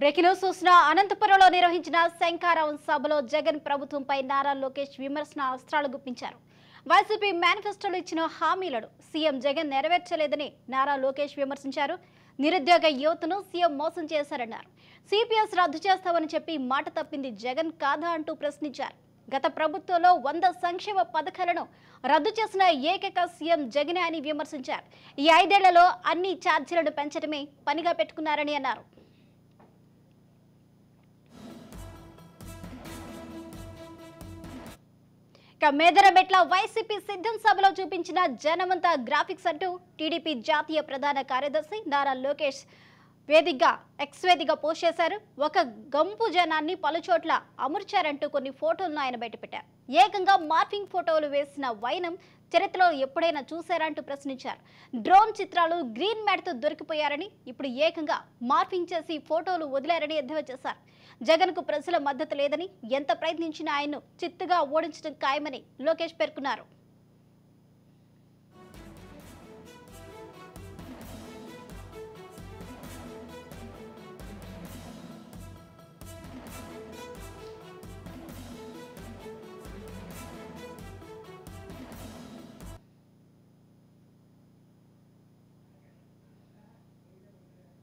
Breaking news చూసిన అనంతపురంలో నిర్వహించిన శంఖారావం సభలో జగన్ ప్రభుత్వంపై నారా లోకేష్ విమర్శన అస్త్రాలు గుప్పించారు. వైసీపీ మేనిఫెస్టోలో ఇచ్చిన హామీలను సీఎం జగన్ నెరవేర్చలేదని నారా లోకేష్ విమర్శించారు. నిరుద్యోగ యువతను సీఎం మోసం చేశారన్నారు. సిపిఎస్ రద్దు చేస్తామని చెప్పి మాట తప్పింది జగన్ కాదా అంటూ ప్రశ్నించారు. గత ప్రభుత్వంలో 100 సంక్షేమ పథకాలను రద్దు చేసిన ఏకైక సీఎం జగనే అని విమర్శించారు. ఈ 5 ఏళ్లలో అన్ని ఛార్జీలను పెంచడమే పనిగా పెట్టుకున్నారని అన్నారు. మేదరమెట్ల వైసీపీ సిద్ధం సభలో చూపించిన జనమంతా గ్రాఫిక్స్ అంటూ టీడీపీ జాతీయ ప్రధాన కార్యదర్శి నారా లోకేష్ వేదికగా పోస్ట్ చేశారు. ఒక గంపు జనాన్ని పలుచోట్ల అమర్చారంటూ కొన్ని ఫోటోలను ఆయన బయటపెట్టారు. ఏకంగా మార్ఫింగ్ ఫోటోలు వేసిన వైనం చరిత్రలో ఎప్పుడైనా చూశారంటూ ప్రశ్నించారు. డ్రోన్ చిత్రాలు గ్రీన్ మ్యాట్తో దొరికిపోయారని, ఇప్పుడు ఏకంగా మార్ఫింగ్ చేసి ఫోటోలు వదిలారని ఎద్దేవా చేశారు. జగన్కు ప్రజల మద్దతు లేదని, ఎంత ప్రయత్నించినా ఆయన్ను చిత్తుగా ఓడించడం ఖాయమని లోకేష్ పేర్కొన్నారు.